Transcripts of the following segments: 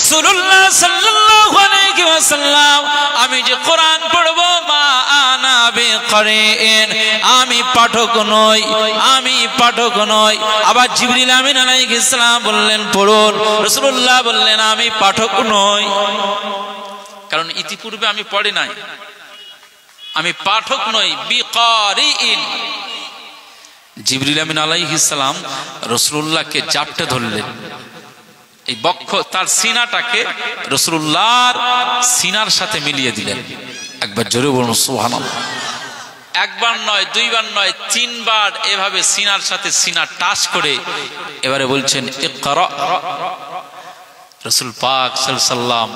রাসূলুল্লাহ সাল্লাল্লাহু আলাইহি ওয়াসাল্লাম আমি যে কোরআন পড়ব মা আনা বিকারিন, আমি পাঠক নই, আমি পাঠক নই। আবার জিবরিল আমিন আলাইহিস সালাম বললেন পড়ুন, রাসূলুল্লাহ বললেন আমি পাঠক নই, কারণ ইতিপূর্বে আমি পড়ি নাই, আমি পাঠক নই। বিকারিন, জিবরিল আমিন আলাইহিস সালাম রাসূলুল্লাহকে জাপটে ধরলেন, এই বক্ষ তার সিনাটাকে রাসূলুল্লাহর সিনার সাথে মিলিয়ে দিলেন। একবার জোরে বলুন সুবহানাল্লাহ। একবার নয়, দুইবার নয়, তিনবার এভাবে সিনার সাথে সিনা টাচ করে এবারে বলছেন ইকরা। রাসূল পাক সাল্লাল্লাহু আলাইহি ওয়াসাল্লাম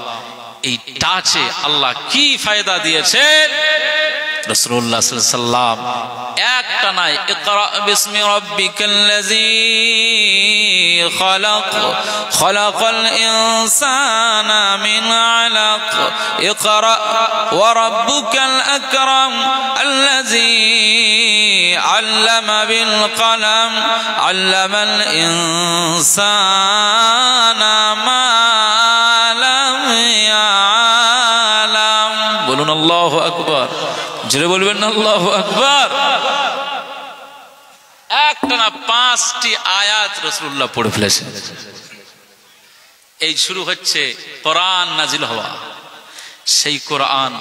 এই টাচে আল্লাহ কি ফায়দা দিয়েছেন, রাসূলুল্লাহ সাল্লাল্লাহু আলাইহি ওয়াসাল্লাম একটা নাই ইকরা বিসমি রাব্বিকাল্লাযী খালাক খালাকাল ইনসানা মিন আলাক ইকরা ওয়া রাব্বুকাল আকরাম আল্লাযী আল্লামা বিল কলম আল্লামাল ইনসানা মা লাম ইয়ালাম। বলুন আল্লাহু আকবার, জোরে বলবেন না আল্লাহু আকবার। একটা না পাঁচটি আয়াত রাসূলুল্লাহ পড়ে ফেলেছেন। এই শুরু হচ্ছে কোরআন নাজিল হওয়া, সেই কোরআন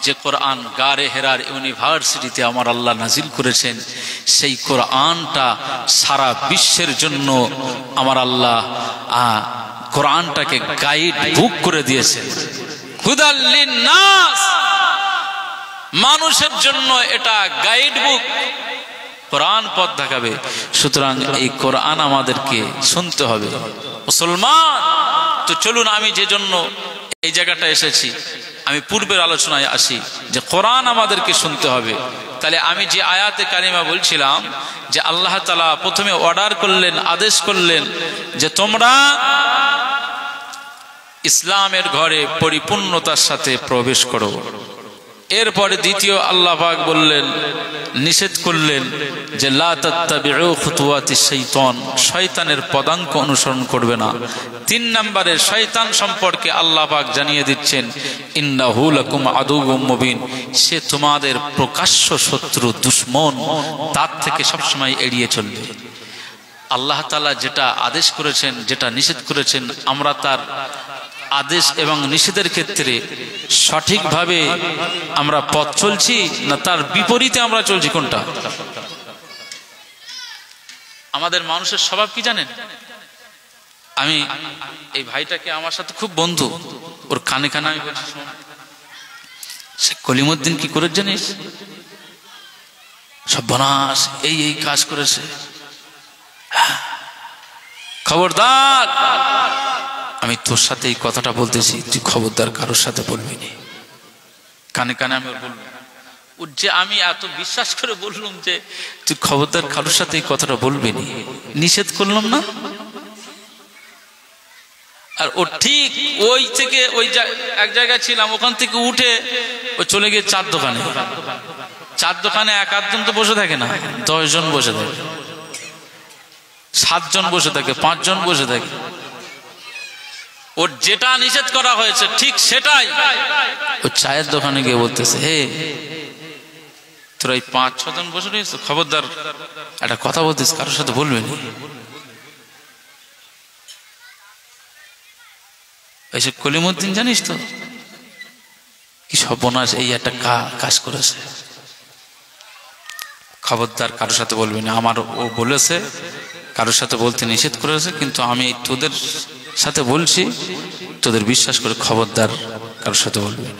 যে কোরআন গারে হেরার ইউনিভার্সিটিতে আমার আল্লাহ নাজিল করেছেন, সেই কোরআনটা সারা বিশ্বের জন্য আমার আল্লাহ কোরআনটাকে গাইড বুক করে দিয়েছেন। হুদাল লিন্নাস, মানুষের জন্য এটা গাইড বুক, কোরআন পথ দেখাবে। সুতরাং এই কোরআন আমাদেরকে শুনতে হবে মুসলমান। তো চলুন, আমি যে জন্য এই জায়গাটা এসেছি, আমি পূর্বের আলোচনায় আসি যে কোরআন আমাদেরকে শুনতে হবে। তাহলে আমি যে আয়াতে কারিমা বলছিলাম যে আল্লাহ তাআলা প্রথমে অর্ডার করলেন, আদেশ করলেন যে তোমরা ইসলামের ঘরে পরিপূর্ণতার সাথে প্রবেশ করো। এরপরে দ্বিতীয় আল্লাহ পাক বললেন, নিষেধ করলেন যে লা তাত্তাবিউ খুতুওয়াতিশ শাইতান, শয়তানের পদাঙ্ক অনুসরণ করবে না। তিন নম্বরে শয়তান সম্পর্কে আল্লাহ পাক জানিয়ে দিচ্ছেন ইন্নাহু লাকুম আদুউম মুবিন, সে তোমাদের প্রকাশ্য শত্রু, দুশমন, তার থেকে সবসময় এড়িয়ে চলবে। আল্লাহ তাআলা যেটা আদেশ করেছেন, যেটা নিষেধ করেছেন, আমরা তার আদেশ এবং নিষেধের ক্ষেত্রে সঠিকভাবে আমরা পথ চলছি না তার বিপরীতে আমরা চলছি? কোনটা? আমাদের মানুষের স্বভাব কি জানেন? আমি এই ভাইটাকে আমার সাথে খুব বন্ধু, ওর কানে কানে আমি বলছি, সে কলিমুদ্দিন কি করে জানিস, সর্বনাশ, এই এই কাজ করেছে, খবরদার, আমি তোর সাথে এই কথাটা বলতেছি, তুই খবরদার কারোর সাথে বলবি না। কানে কানে আমি বলবো, ওর যে আমি এত বিশ্বাস করে বললাম যে তুই খবরদার কারোর সাথে এই কথাটা বলবি না, নিষেধ করলাম না? আর ও ঠিক ওই থেকে ওই এক জায়গায় ছিলাম, ওখান থেকে উঠে ও চলে গিয়ে চার দোকানে। চার দোকানে এক আধজন তো বসে থাকে না, 10 জন বসে থাকে, 7 জন বসে থাকে, 5 জন বসে থাকে। ওর যেটা নিষেধ করা হয়েছে ঠিক সেটাই ও চায়ের দোকানে গিয়ে বলতেছে, হে তোরা এই 5-6 জন বসে রয়েছে, খবরদার একটা কথা বলতিস কারোর সাথে বলবি না। এসে কলিমুদ্দিন জানিস তো কি সর্বনাশ, এই একটা কাজ করেছে, খবরদার কারোর সাথে বলবি না। আমার ও বলেছে কারোর সাথে বলতে নিষেধ করেছে, কিন্তু আমি তোদের সাথে বলছি, তোদের বিশ্বাস করে, খবরদার কারোর সাথে বলবি না।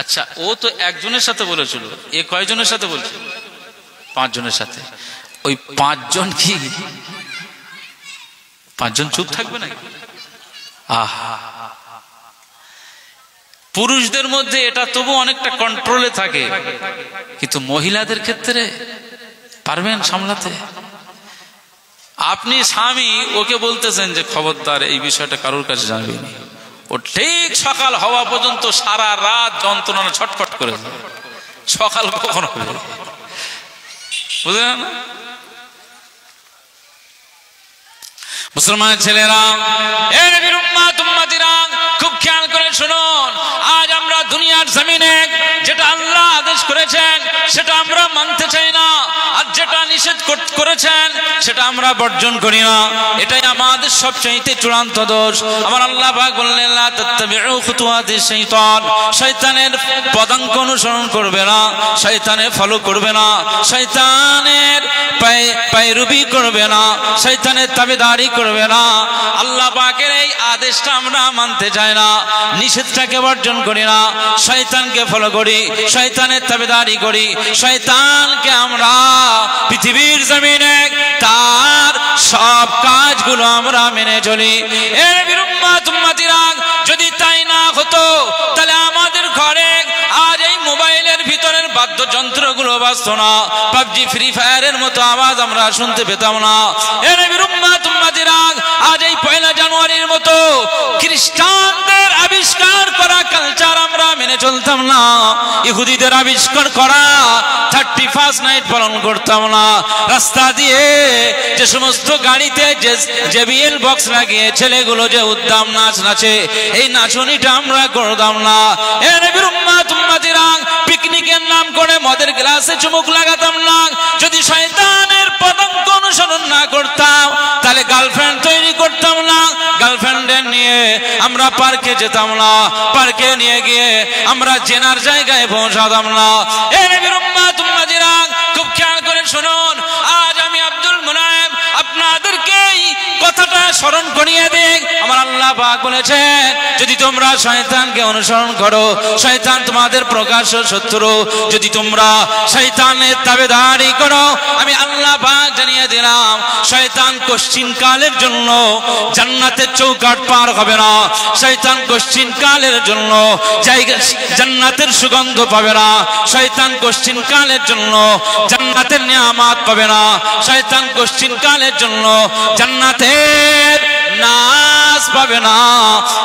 আচ্ছা, ও তো একজনের সাথে বলেছিল, এ কয়জনের সাথে বলছে? 5 জনের সাথে। ওই 5 জন কি 5 জন চুপ থাকবে না? আহা, পুরুষদের মধ্যে এটা তবু অনেকটা কন্ট্রোলে থাকে, কিন্তু মহিলাদের ক্ষেত্রে পারবেন সামলাতে? আপনি স্বামী, ওকে বলতেছেন যে খবরদার এই বিষয়টা কারোর কাছে জানবি না। ও ঠিক সকাল হওয়া পর্যন্ত সারা রাত যন্ত্রণা ছটফট করে, সকাল কখন হবে বুঝলেন না? মুসলমান ছেলেরা, এ নবীর উম্মত উম্মতিরা, সেটা আমরা মানতে চাই না, আর যেটা নিষেধ করেছেন সেটা আমরা বর্জন করি না। এটাই আমাদের সবচেয়ে চূড়ান্ত দোষ। আমার আল্লাহ পাক বললেন লা তাত্তাবিউ খুতুওয়াতিশ শাইতান, শয়তানের পদাঙ্ক অনুসরণ করবে না, শয়তানের ফলো করবে না, শয়তানের পায়রুবি করবে না, শয়তানের তাবেদারি করবে না। আল্লাহ পাকের এই আদেশটা আমরা মানতে চাই না, নিষেধটাকে বর্জন করি না, শয়তানকে ফলো করি, শয়তানের তাবেদারি করি, শয়তানকে আমরা পৃথিবীর জমিনে তার সব কাজগুলো আমরা মেনে চলি। এর বিরুম্মাতুম্মাতিরা, যদি তাই না হতো তাহলে আমাদের ঘরে আজ এই মোবাইলের ভিতরের বাদ্যযন্ত্রগুলো বাজতো না, পাবজি ফ্রি ফায়ারের মতো আওয়াজ আমরা শুনতে পেতাম না। এর বিরুম্মাতুম্মাতিরা, আজ এই 1 জানুয়ারির মতো খ্রিস্টানদের আবিষ্কার করা কালচার আমরা মেনে চলতাম না, ইহুদিদের আবিষ্কার করা 31st নাইট পালন করতাম না, রাস্তা দিয়ে যে সমস্ত গাড়িতে জেবিএল বক্স লাগিয়ে ছেলেগুলো যে উদ্দাম নাচ নাচে এই নাচনিটা আমরা করতাম না। এর বিরুম্মাতুম্মাতিরা, পিকনিকের নাম করে মদের গ্লাসে চুমুক লাগাতাম না। যদি শয়তানের পদাঙ্ক অনুসরণ না করতাম তাহলে গার্লফ্রেন্ড তৈরি করতাম না, গার্লফ্রেন্ডের নিয়ে আমরা পার্কে যেতাম না, পার্কে নিয়ে গিয়ে আমরা জেনার জায়গায় পৌঁছাতাম না। এর বিরুম্মাতুম্মাতিরা, খুব খেয়াল করে শুনুন, আজ আমি আব্দুল মুনায়েম আপনাদেরকে কথাটা স্মরণ করিয়ে দিই। আমার আল্লাহ পাক বলেছেন যদি তোমরা শয়তানকে অনুসরণ করো, শয়তান তোমাদের প্রকাশ্য শত্রু। যদি তোমরা শয়তানের তাবেদারি করো, আমি আল্লাহ পাক জানিয়ে দিলাম শয়তান কোশ্চিন কালের জন্য জান্নাতের চৌকাঠ পার হবে না, শয়তান কোশ্চিন কালের জন্য জান্নাতের সুগন্ধ পাবে না, শয়তান কোশ্চিন কালের জন্য জান্নাতের নিয়ামত পাবে না, শয়তান কোশ্চিন কালের জন্য জান্নাতের নাজ পাবে না,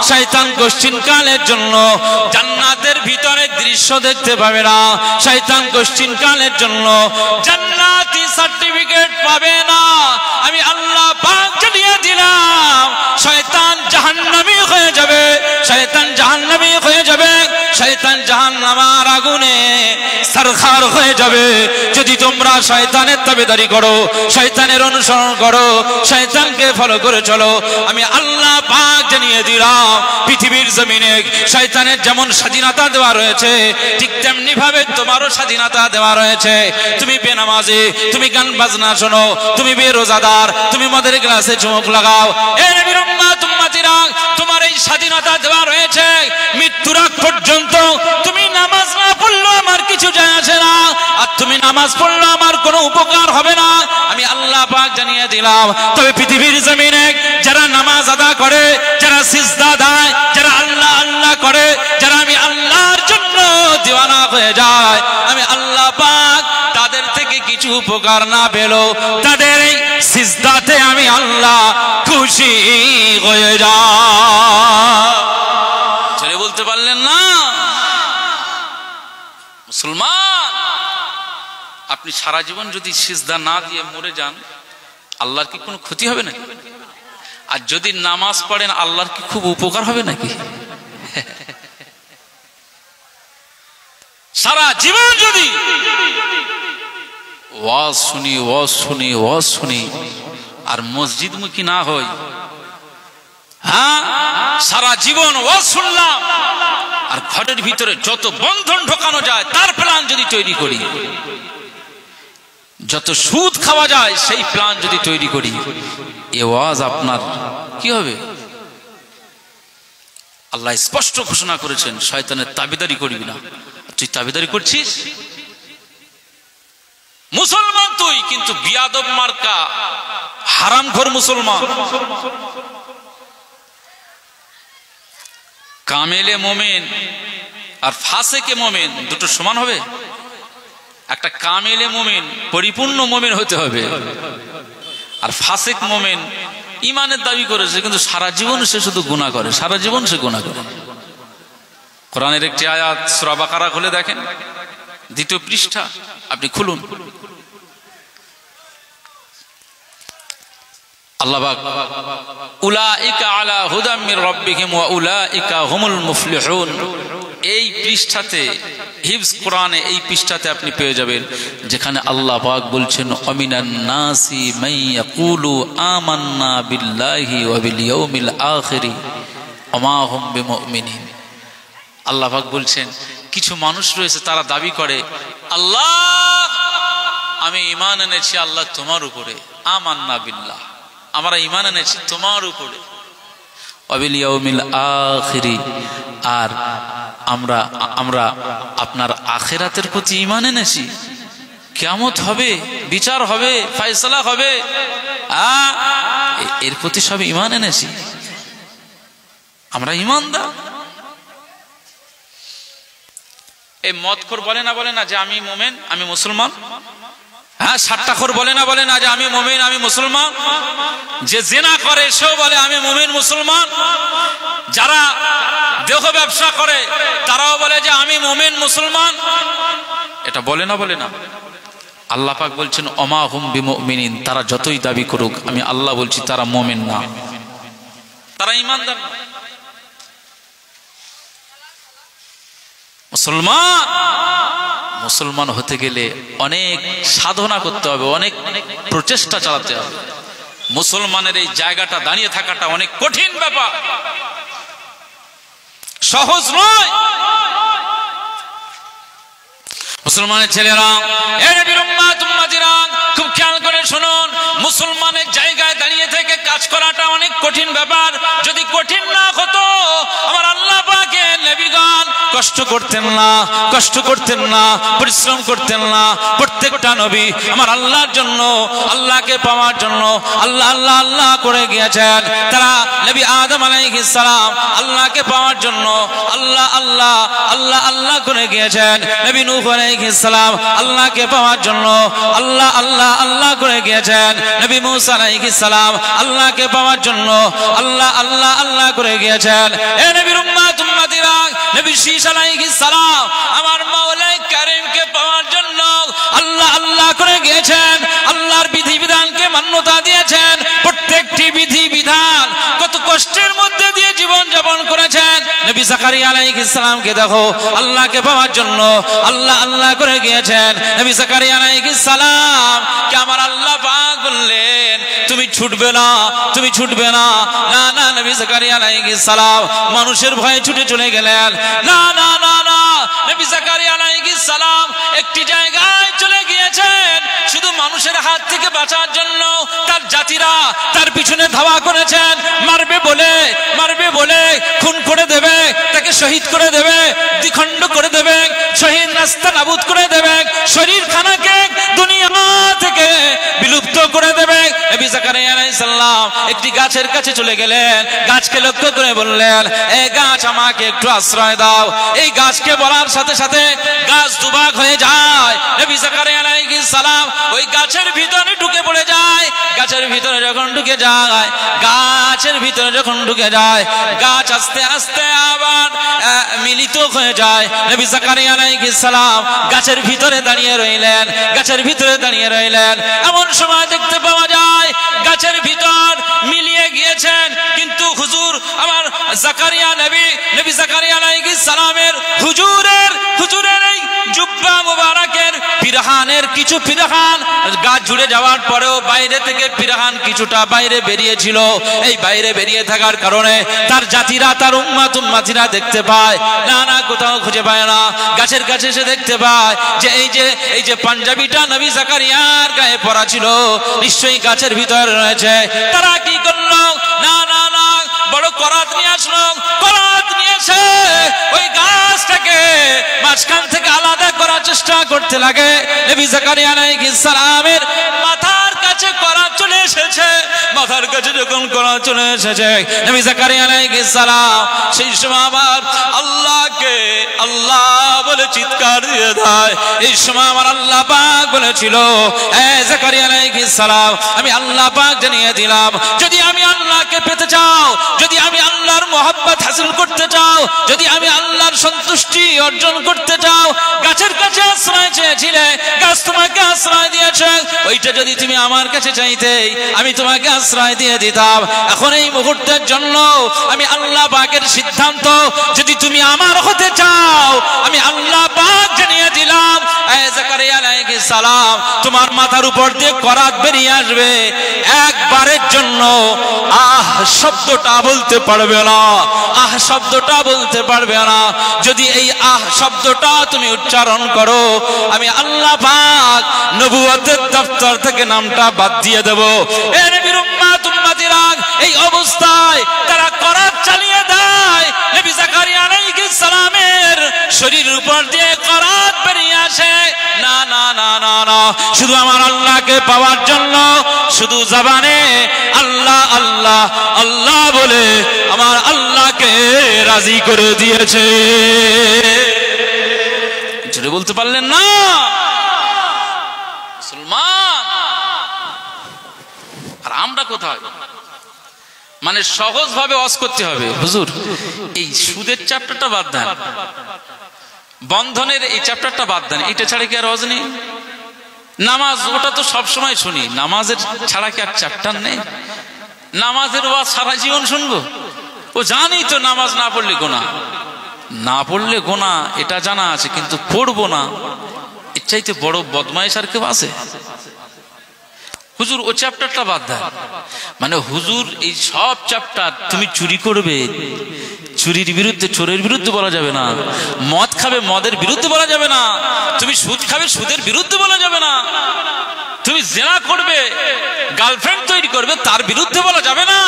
শয়তান কোশ্চিন কালের জন্য জান্নাতের ভিতরে দৃশ্য দেখতে পাবে না, শয়তান কোশ্চিন কালের জন্য জান্নাতি সার্টিফিকেট পাবে না। আমি আল্লাহ পাক জানিয়ে দিলাম শয়তান জাহান্নামী হয়ে যাবে, শয়তান জাহান্নামী হয়ে যাবে, শয়তান জাহান্নামের আগুনে সরখার হয়ে যাবে। যদি তোমরা শয়তানের তাবেদারি করো, শয়তানের অনুসরণ করো, শয়তানকে ফলো করে চলো, আমি আল্লাহ পাক জানিয়ে দিলাম পৃথিবীর জমিনে শয়তানের যেমন স্বাধীনতা দেওয়া রয়েছে ঠিক তেমনি ভাবে তোমারও স্বাধীনতা দেওয়া রয়েছে। তুমি বেনামাজি, তুমি গান বাজনা শোনো, তুমি বেরোজাদার, তুমি মদের গ্লাসে চুমুক লাগাও, এর বিরুম্মাতুম্মাতিরা, তোমার এই স্বাধীনতা দেওয়া রয়েছে। মৃত্যুর আগ পর্যন্ত তুমি নামাজ না পড়লেও আমার কিছু যায় আসে না, আর তুমি নামাজ পড়লে আমার কোনো উপকার হবে না, আমি আল্লাহ পাক জানিয়ে দিলাম। তবে পৃথিবীর জমিনে যারা নামাজ আদা করে, যারা সিজদা দেয়, যারা আল্লাহ আল্লাহ করে, যারা আমি আল্লাহর জন্য দিওয়ানা হয়ে যায়, আমি আল্লাহ পাক তাদের থেকে কিছু উপকার না পেলেও তাদের এই সিজদাতে আমি আল্লাহ খুশি হয়ে যায়। ছেলে বলতে পারলেন না? মুসলমান, আপনি সারা জীবন যদি সিজদা না দিয়ে মরে যান আল্লাহর কি কোনো ক্ষতি হবে নাকি? আর যদি নামাজ পড়েন আল্লাহর কি খুব উপকার হবে নাকি? সারা জীবন যদি ওয়াজ শুনি ওয়াজ শুনি ওয়াজ শুনি আর মসজিদ মুখী না হই, হ্যাঁ সারা জীবন ওয়াজ শুনলাম আর ঘরের ভিতরে যত বন্ধন ঢোকানো যায় তার প্ল্যান যদি তৈরি করি, যত সুদ খাওয়া যায় সেই প্ল্যান যদি তৈরি করি, এ ওয়াজ আপনার কি হবে? আল্লাহ স্পষ্ট ঘোষণা করেছেন শয়তানের তাবেদারি করবি না। তুই তাবেদারি করছিস, মুসলমান তুই, কিন্তু বিয়াদব মার্কা হারামখোর মুসলমান। কামেলে মোমেন আর ফাসেকে মোমেন দুটো সমান হবে? একটা কামেলে মোমেন পরিপূর্ণ মোমেন হতে হবে, আর ফাসেক মোমেন ইমানের দাবি করেছে কিন্তু সারা জীবন সে শুধু গুনাহ করে, সারা জীবন সে গুনাহ করে। কোরআনের একটি আয়াত সূরা বাকারা খুলে দেখেন, 2 পৃষ্ঠা আপনি খুলুন। আল্লাহ পাক উলাইকা আলা হুদাম মির রাব্বিহিম ওয়া উলাইকা হুমুল মুফলিহুন, এই পৃষ্ঠাতে হিফজ কোরআনে এই পৃষ্ঠাতে আপনি পেয়ে যাবেন, যেখানে আল্লাহ পাক বলছেন অমিনান নাসি মান ইয়াকুলু আমান্না বিল্লাহি ওয়া বিল ইয়াউমিল আখিরি ওয়া মা হুম বিমুমিনিন। আল্লাহ পাক বলছেন কিছু মানুষ রয়েছে তারা দাবি করে আল্লাহ আমি ঈমান এনেছি আল্লাহ তোমার উপরে, আমান্না বিল্লাহ আমরা ঈমান এনেছি তোমার উপরে, ওয়া বিল ইয়াউমিল আখিরি আর আমরা আপনার আখিরাতের প্রতি ঈমান এনেছি, কিয়ামত হবে, বিচার হবে, ফয়সালা হবে, এর প্রতি সব ঈমান এনেছি, আমরা ঈমানদার। এই মদখোর বলে না যে আমি মুমিন আমি মুসলমান, হ্যাঁ সাট্টাখোর বলে না যে আমি মুমিন আমি মুসলমান, যে জিনা করে সেও বলে আমি মুমিন মুসলমান, যারা দেহ ব্যবসা করে তারাও বলে যে আমি মুমিন মুসলমান, এটা বলে না। আল্লাহ পাক বলছেন ওমা হুম বিমুমিনিন, তারা যতই দাবি করুক আমি আল্লাহ বলছি তারা মুমিন না, তারা ঈমানদার না। মুসলমান হতে গেলে অনেক সাধনা করতে হবে, অনেক প্রচেষ্টা চালাতে হবে। মুসলমানের এই জায়গাটা দাঁড়িয়ে থাকাটা অনেক কঠিন ব্যাপার, সহজ নয়। মুসলমানের ছেলেরা খুব খেয়াল করে শুনুন, মুসলমানের জায়গায় দাঁড়িয়ে থেকে কাজ করাটা অনেক কঠিন ব্যাপার। যদি কঠিন না হতো আমার আল্লাহ পাকের নবীগণ কষ্ট করতেন না, পরিশ্রম করতেন না। প্রত্যেকটা নবী আমার আল্লাহর জন্য, আল্লাহকে পাওয়ার জন্য আল্লাহ করে গিয়েছেন। তারা নবী আদম আলাইহিস সালাম আল্লাহকে পাওয়ার জন্য আল্লাহ করে গিয়েছেন। নবী নূহ আলাইহিস সালাম আল্লাহকে পাওয়ার জন্য আল্লাহ করে গিয়েছেন। নবী মূসা আলাইহিস সালাম আল্লাহকে পাওয়ার জন্য আল্লাহ করে গিয়েছেন। এ নবীর উম্মতিরা, নবী শীশ আলাইহিস সালাম আমার মাওলা কারীমকে পাওয়ার জন্য আল্লাহ করে গিয়েছেন। আল্লাহর বিধিবিধানকে মান্যতা দিয়েছেন। প্রত্যেকটি বিধিবিধান কত কষ্টের মধ্যে দিয়ে জীবন যাপন করেছেন। নবী জাকারিয়া আলাইহিস সালামকে দেখো আল্লাহকে পাওয়ার জন্য আল্লাহ করে গিয়েছেন। নবী জাকারিয়া আলাইহিস সালাম কে আমার আল্লাহ পাক বললেন তুমি ছুটবে না। না নবী জাকারিয়া আলাইহিস সালাম মানুষের ভয়ে ছুটে চলে গেলেন। না নবী জাকারিয়া আলাইহিস সালাম একটি জায়গায় চলে গিয়েছেন শুধু মানুষের হাত থেকে বাঁচার জন্য। তার জাতিরা তার পিছনে ধাওয়া করেছেন, মারবে বলে খুন করে দেবে, তাকে শহীদ করে দেবে, দ্বিখণ্ড করে দেবে, শহীদ রাস্তা নাবুদ করে দেবে, শরীর খানাকে দুনিয়া থেকে বিলুপ্ত করে দেবে। নবী জাকারিয়া আলাইহিস সালাম একটি গাছের কাছে চলে গেলেন। গাছকে লক্ষ্য করে বললেন এই গাছ আমাকে একটু আশ্রয় দাও। এই গাছকে বলার সাথে সাথে গাছ দুভাগ হয়ে যায়। নবী জাকারিয়া আলাইহিস সালাম ওই গাছের ভিতরে ঢুকে পড়ে যায়। গাছের ভিতরে যখন ঢুকে যায় গাছ আস্তে আস্তে আবার মিলিত হয়ে যায়। নবী জাকারিয়া আলাইহিস সালাম গাছের ভিতরে দাঁড়িয়ে রইলেন। এমন সময় দেখতে পাওয়া যায় গাছের ভিতর মিলিয়ে গিয়েছেন, কিন্তু হুজুর আমার নবী জাকারিয়া আলাইহিস সালামের হুজুরের এই জুব্বা মুবারকের পিরহানের কিছু পিরহান গাছ জুড়ে যাওয়ার পরেও বাইরে থেকে পিরহান কিছুটা বাইরে বেরিয়েছিল। এই বাইরে বেরিয়ে থাকার কারণে তার জাতিরা, তার উম্মতিরা দেখতে পায় না কোথাও খুঁজে পায় না। গাছের কাছে এসে দেখতে পায় যে এই যে পাঞ্জাবিটা নবী জাকারিয়ার গায়ে পরা ছিল নিশ্চয়ই গাছের ভিতরে রয়েছে। তারা কি করলো? না বড় করাত নিয়ে আসলো। করাত নিয়ে এসে ওই গাছটাকে মাঝখান থেকে আলাদা করার চেষ্টা করতে লাগে। নবী জাকারিয়া আলাইহিস সালামের মাথার কাছে করাত চলে এসেছে। মাথার কাছে যখন করাত চলে এসেছে নবী জাকারিয়া আলাইহিস সালাম সেই সময় আবার আল্লাহকে আল্লাহ বলে চিৎকার দিয়ে দেয়। এই সময় আমার আল্লাহ পাক বলেছিল এ জাকারিয়া আলাইহিস সালাম আমি আল্লাহ পাক জানিয়ে দিলাম যদি আমি আল্লাহকে পেতে চাও, যদি আমি আল্লাহর মহব্বত হাসিল করতে চাও, যদি আমি আল্লাহর সন্তুষ্টি অর্জন করতে চাও, গাছের কাছে আশ্রয় চেয়েছিলে, গাছ তোমাকে আশ্রয় দিয়েছে, ওইটা যদি তুমি আমার কাছে চাইতে আমি তোমাকে আশ্রয় দিয়ে দিতাম। এখন এই মুহূর্তের জন্য আমি আল্লাহ পাকের সিদ্ধান্ত, যদি তুমি আমার হতে চাও আমি আল্লাহ পাক সালাম তোমার মাথার উপর দিয়ে করাত বেরিয়ে আসবে, একবারের জন্য আহ শব্দটা বলতে পারবে না, আহ শব্দটা বলতে পারবে না। যদি এই আহ শব্দটা তুমি উচ্চারণ করো, আমি আল্লাহ পাক নবুয়তের দপ্তর থেকে নামটা বাদ দিয়ে দেব। এ নবীর উম্মত উম্মতিরা, এই অবস্থায় তারা করাত চালিয়ে দেয়। নবী জাকারিয়া আলাইহিস সালামের শরীরের উপর দিয়ে করাত বেরিয়ে আসে। না না না না না, শুধু আমার আল্লাহকে পাওয়ার জন্য শুধু জবানে আল্লাহ আল্লাহ আল্লাহ বলে আমার আল্লাহকে রাজি করে দিয়েছে। জোরে বলতে পারলেন না মুসলমান? আর আমরা কোথায়? মানে সহজ ভাবে ওয়াজ করতে হবে, হুজুর এই সুদের চ্যাপ্টারটা বাদ দেন, বন্ধনের এই চ্যাপ্টারটা বাদ দেন, এটা ছাড়া কি আর ওয়াজ নেই? নামাজ ওটা তো সবসময় শুনি, নামাজের ছাড়া কি আর চ্যাপ্টার নেই? নামাজের ওয়াজ সারা জীবন শুনবো? ও জানি তো নামাজ না পড়লে গোনা, না পড়লে গোনা এটা জানা আছে, কিন্তু পড়বো না এর চাইতে বড় বদমাইশ আর কেউ আছে? হুজুর ও চ্যাপ্টারটা বাদ দেন। মানে হুজুর এই সব চ্যাপ্টার, তুমি চুরি করবে চুরির বিরুদ্ধে চোরের বিরুদ্ধে বলা যাবে না, মদ খাবে মদের বিরুদ্ধে বলা যাবে না, তুমি সুদ খাবে সুদের বিরুদ্ধে বলা যাবে না, তুমি জেনা করবে গার্লফ্রেন্ড তৈরি করবে তার বিরুদ্ধে বলা যাবে না,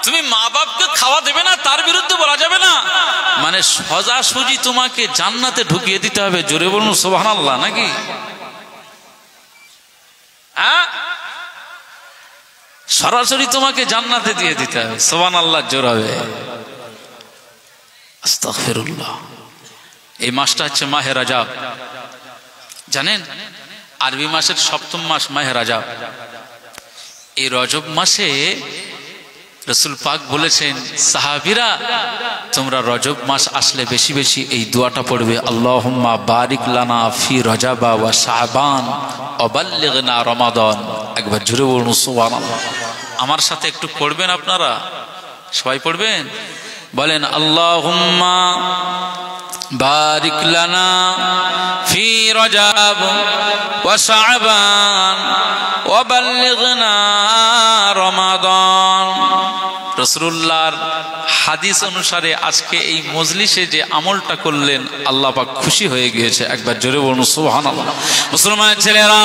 তুমি মা বাপকে খাওয়া দেবে না তার বিরুদ্ধে বলা যাবে না। মানে সোজাসুজি তোমাকে জান্নাতে ঢুকিয়ে দিতে হবে। জোরে বলুন সুবহানাল্লাহ নাকি? সরাসরি তোমাকে জান্নাতে দিয়ে দিতে হবে। সুবহানাল্লাহ জোর হবে। আস্তাগফিরুল্লাহ। এই মাসটা হচ্ছে মাহে রাজাব, জানেন আরবি মাসের সপ্তম মাস মাহে রাজাব। এই রজব মাসে রাসূল পাক বলেছেন, সাহাবীরা তোমরা রজব মাস আসলে বেশি বেশি এই দোয়াটা পড়বে, আল্লাহুম্মা বারিক লানা ফি রজাবা ওয়া শাবান ওয়া বাল্লিগনা রমাদান। একবার জোরে বলুন সুবহানাল্লাহ। আমার সাথে একটু পড়বেন আপনারা, সবাই পড়বেন, বলেন আল্লাহুম্মা বারিক লানা ফি রজাব ওয়া শাবান ওয়া বাল্লিগনা রমাদান। রাসূলুল্লাহর হাদিস অনুসারে আজকে এই মজলিসে যে আমলটা করলেন আল্লাহ পাক খুশি হয়ে গিয়েছে। একবার জোরে বলুন সুবহানাল্লাহ। মুসলমান ছেলেরা,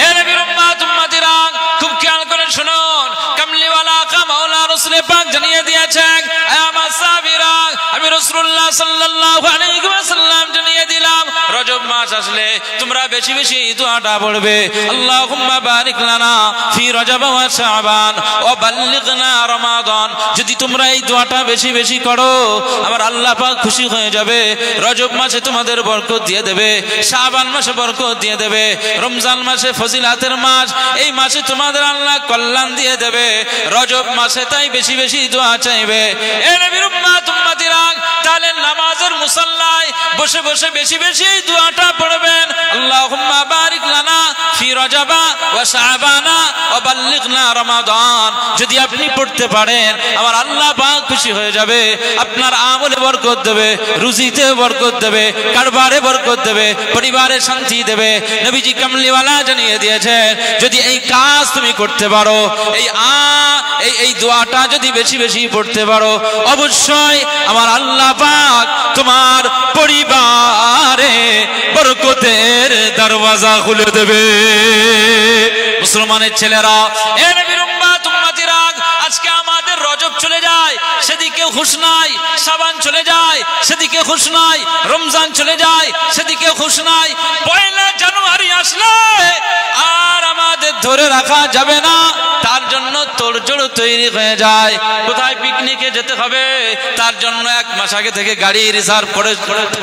এ নবীর উম্মত উম্মতিরা, খুব খেয়াল করে শুনুন, কামলিওয়ালা কামাওলা রাসূল পাক জানিয়ে দিয়েছেন, আমার সাহাবীরা আমি রাসূলুল্লাহ সাল্লাল্লাহু আলাইহি ওয়াসাল্লাম জানিয়ে দিলাম, রজব মাস আসলে তোমরা বেশি বেশি দোয়াটা পড়বে, আল্লাহুম্মা বারিক লানা ফি রজব ওয়া শাবান ওয়া বাল্লিগনা রমাদান। যদি তোমরা এই দোয়াটা বেশি বেশি করো আমার আল্লাহ পাক খুশি হয়ে যাবে। রজব মাসে তোমাদের বরকত দিয়ে দেবে, শাবান মাসে বরকত দিয়ে দেবে, রমজান মাসে ফজিলাতের মাস, এই মাসে তোমাদের আল্লাহ কল্যাণ দিয়ে দেবে। রজব মাসে তাই বেশি বেশি দোয়া চাইবে। এ নবীর উম্মত উম্মতিরা, তাহলে নামাজের মুসাল্লায় বসে বসে বেশি বেশি দোয়াটা পড়বেন, আল্লাহুম্মা বারিক লানা ফি রজাবা ওয়া শাবানা ওয়া বাল্লিগনা রমাদান। যদি আপনি পড়তে পারেন আমার আল্লাহ পাক খুশি হয়ে যাবে, আপনার আমলে বরকত দেবে, রুজিতে বরকত দেবে, কারবারে বরকত দেবে, পরিবারে শান্তি দেবে। নবীজি কামলিওয়ালা জানিয়ে দিয়েছেন, যদি এই কাজ তুমি করতে পারো, এই দোয়াটা যদি বেশি বেশি পড়তে পারো, অবশ্যই আমার আল্লাহ পাক তোমার পরিবারে বরকতের দরওয়াজা খুলে দেবে। মুসলমানের ছেলেরা, এ নবীর উম্মত উম্মতিরা, আজকে আমাদের রজব চলে যায় সেদিকে খুশ নাই, শাবান চলে যায় সেদিকে খুশ নাই, রমজান চলে যায় সেদিকে খুশ নাই, পয়লা জানুয়ারি আসলে আর আমাদের ধরে রাখা যাবে না, তার জন্য তোড়জোড় তৈরি হয়ে যায়। কোথায় পিকনিকে যেতে হবে তার জন্য এক মাস আগে থেকে গাড়ি রিজার্ভ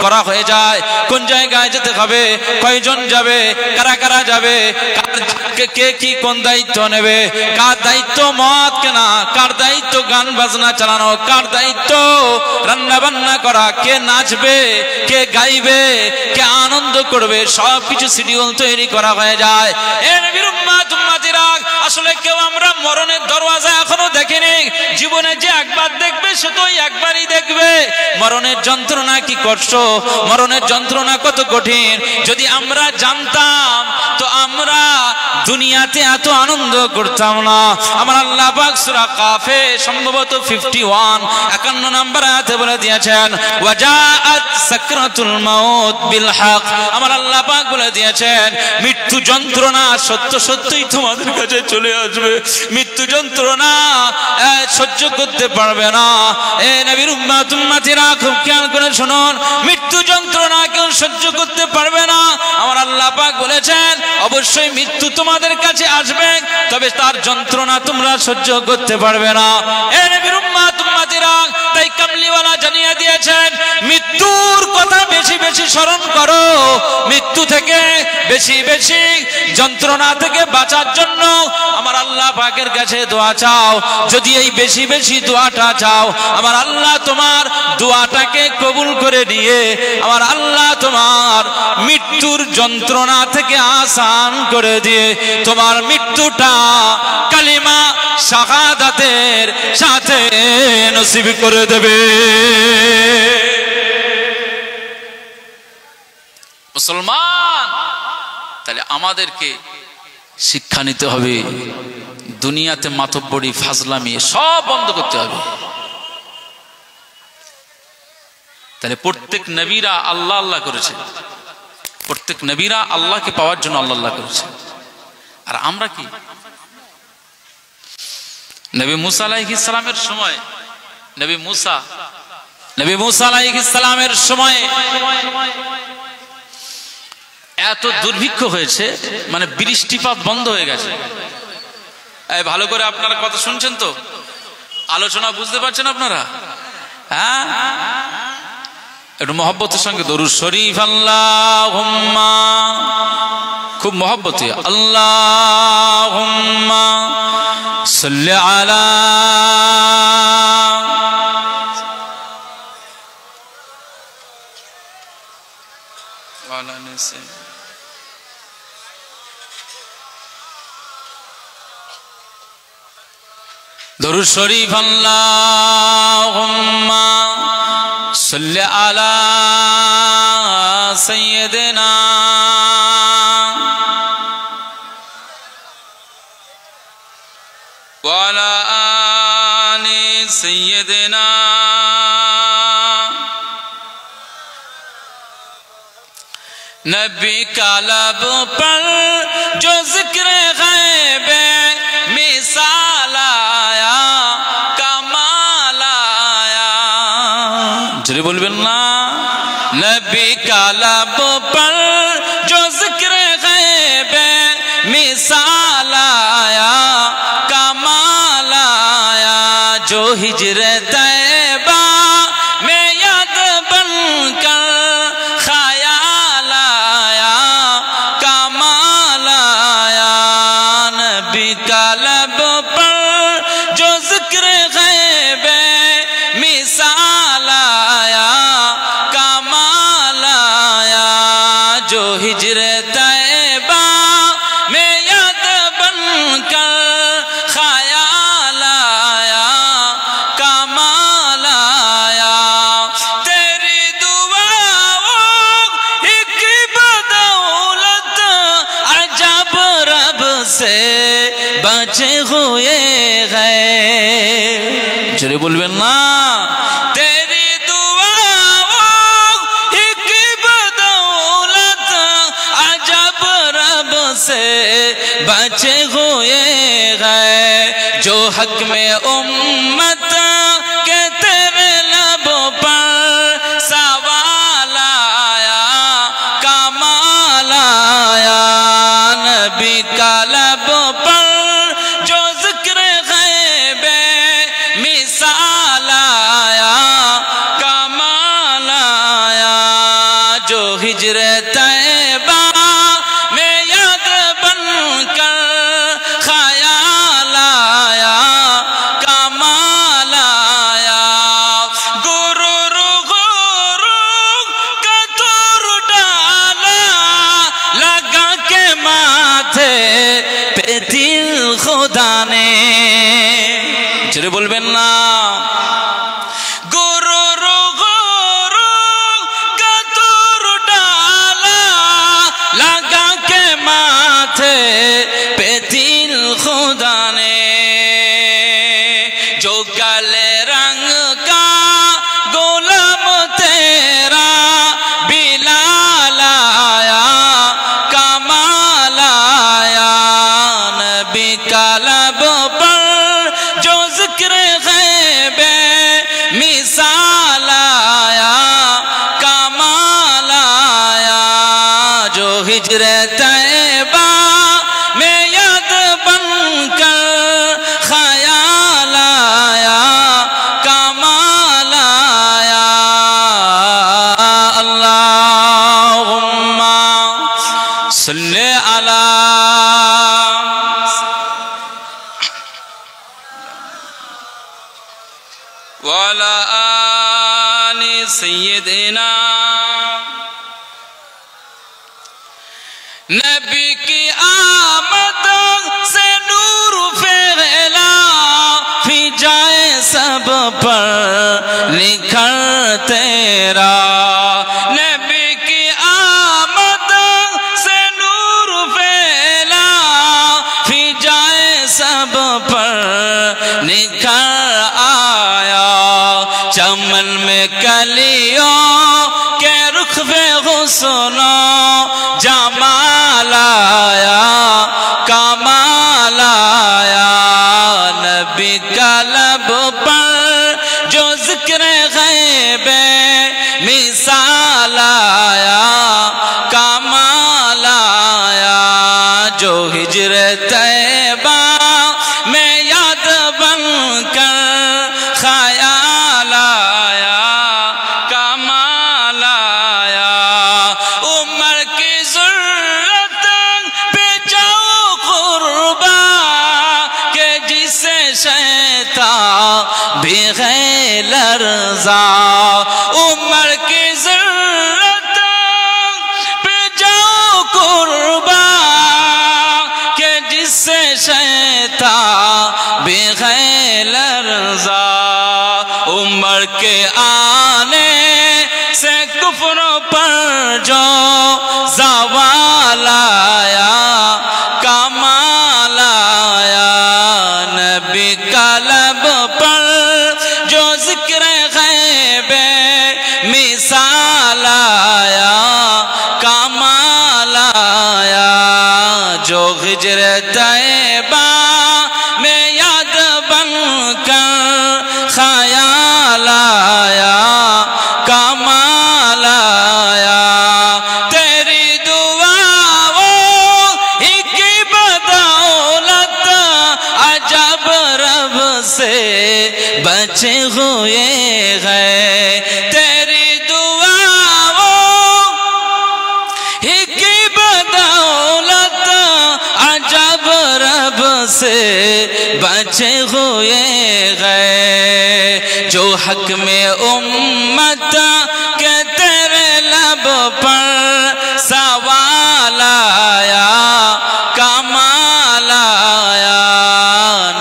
করা হয়ে যায়, কোন জায়গায় যেতে হবে, কয়জন যাবে, কারা কারা যাবে, কে কি কোন দায়িত্ব নেবে, কার দায়িত্ব মদ কেনা, কার দায়িত্ব গান বাজনা চালানো, কার দায়িত্ব রান্না বান্না করা, কে নাচবে, কে গাইবে, কে আনন্দ করবে, সবকিছু শিডিউল তৈরি করা হয়ে যায়। এ নবীর উম্মত উম্মতিরা, আসলে কেউ আমরা মরণের দরওয়াজা এখনো দেখিনি, জীবনে যে একবার দেখবে সে তো একবারই দেখবে, মরণের যন্ত্রণা কি কষ্ট, মরণের যন্ত্রণা কত কঠিন। যদি আমরা জানতাম তো আমরা দুনিয়াতে এত আনন্দ করতাম না। আমার আল্লাহ পাক সূরা কাফে সম্ভবত 51 51 নম্বর আয়াতে বলে দিয়েছেন, ওয়াজাআত সাকরাতুল মাউত বিল হক। আমার আল্লাহ পাক বলে দিয়েছেন মৃত্যু যন্ত্রণা সত্য সত্যই তোমাদের কাছে চলে আসবে। মৃত্যু যন্ত্রণা সহ্য করতে পারবে না। এ নবীর উম্মত উম্মতিরা খুব খেয়াল করে শুনুন, মৃত্যু যন্ত্রণা কেউ সহ্য করতে পারবে না। আমার আল্লাহ পাক বলেছেন অবশ্যই মৃত্যু তোমাদের কাছে আসবে, তবে তার যন্ত্রণা তোমরা সহ্য করতে পারবে না। এ নবীর উম্মত উম্মতিরা, তাই কামলিওয়ালা জানিয়ে দিয়েছেন মৃত্যুর কথা বেশি বেশি স্মরণ করো, মৃত্যু থেকে বেশি বেশি যন্ত্রণা থেকে বাঁচার জন্য আমার আল্লাহ পাকের কাছে দোয়া চাও। যদি এই বেশি বেশি দোয়াটা চাও, আমার আল্লাহ তোমার দোয়াটাকে কবুল করে নিয়ে আমার আল্লাহ তোমার মৃত্যুর যন্ত্রণা থেকে আসান করে দিয়ে তোমার মৃত্যুটা কালিমা শাহাদাতের সাথে নসিব করে দেবে। মুসলমান, তাহলে আমাদেরকে শিক্ষা নিতে হবে, দুনিয়াতে মাতব্বরি ফাজলামি সব বন্ধ করতে হবে। তাহলে প্রত্যেক নবীরা আল্লাহ আল্লাহ করেছে, প্রত্যেক নবীরা আল্লাহকে পাওয়ার জন্য আল্লাহ আল্লাহ করেছে। আর আমরা কি? নবী মুসা আলাইহিস সালামের সময়, নবী মুসা আলাইহিস সালামের সময় এত দুর্ভিক্ষ হয়েছে, মানে বৃষ্টিপাত বন্ধ হয়ে গেছে। ভালো করে আপনারা কথা শুনছেন তো? আলোচনা বুঝতে পারছেন আপনারা? হ্যাঁ, একটু মহব্বতের সঙ্গে দরুদ শরীফ আল্লাহুম্মা, খুব মহব্বতে আল্লাহুম্মা সাল্লি আলা ওয়ালা নিসা। দরুদ শরীফ আল্লাহুম্মা সাল্লি আলা সাইয়্যিদিনা ওয়া আলা আলি সাইয়্যিদিনা नबी का लब पर जो जिक्र गैबे मिसाल आया कमाल आया। जरे बोलबेन ना, नबी का लब पर जो जिक्र गैबे मिसाल आया कमाल आया। जो हिजरे तैबा में याद बनकर लब पर जो जिक्र गैबे मिसाल आया कमाल आया। जो हिजरे तैबा में याद बनकर ख्याल आया कमाल سیدنا نبی کی آمد سے نور پھیلا پھر جائے سب پر نکھر تیرا نبی کی آمد سے نور پھیلا پھر جائے سب پر نکھر آیا چمن میں کلیوں کے رخ پہ حسن جمال آیا کمال آیا نبی کا لب پر جو ذکر غیب مثال آیا کمال آیا جو ہجر طیبہ میں یاد بن کر خیال آیا کمال آیا عمر کی ضرورت پہ جاؤ قربا کہ جسے شیطان بھی ہے لرزا عمر کی ضرورت پہ جاؤ قربا کہ جسے شیطان بھی ہے لرزا عمر کے آنے سے کفر پر جو زوال آیا کمال آیا نبی کا لب پر جو ذکر غیب مثال آیا کمال آیا جو ہجر طیبہ میں یاد بن کر خیال آیا کمال آیا تیری دعاؤں کی بدولت عجب رب سے بچے ہوئے ہیں تیری دعاؤں کی بدولت عجب رب سے بچے ہوئے گئے جو حق میں امت کے تیرے لب پر سوال آیا کمال آیا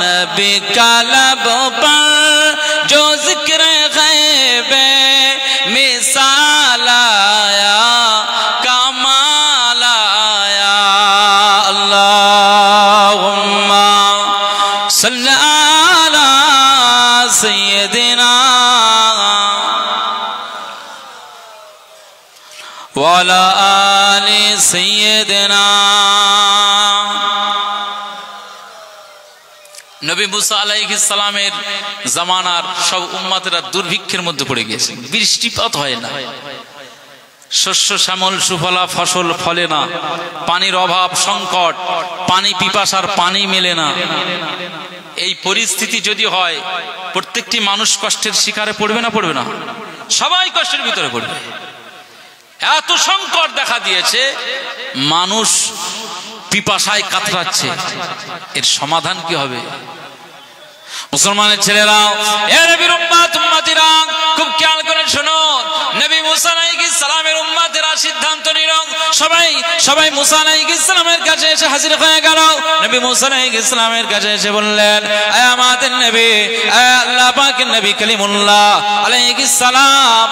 نبی کا لب پر جو ذکر غیب مثال آیا کمال آیا اللہم صلی علی سیدنا وعلی آل سیدنا নবী মুসা আলাইহিস সালামের জামানার সব উম্মতেরা দুর্ভিক্ষের মধ্যে পড়ে গেছে বৃষ্টিপাত হয় না শস্য শ্যামল সুফলা ফসল ফলে না পানির অভাব সংকট পানি পিপাসার পানি মেলে না এই পরিস্থিতি যদি হয় প্রত্যেকটি মানুষ কষ্টের শিকারে পড়বে না পড়বে না সবাই কষ্টের ভিতরে পড়বে এত সংকট দেখা দিয়েছে মানুষ পিপাসায় কাতরাচ্ছে এর সমাধান কি হবে মুসলমানের ছেলেরা এ নবীর উম্মত উম্মতিরা খুব খেয়াল করে শোনো নবী মুসা আলাইহিস সালামের উম্মতেরা সিদ্ধান্ত নিল সবাই মুসা আলাইহিস সালামের কাছে এসে হাজির হয়ে গেল নবী মুসা আলাইহিস সালামের কাছে এসে বললেন হে আমাদের নবী হে আল্লাহ পাকের নবী কালিমুল্লাহ আলাইহিস সালাম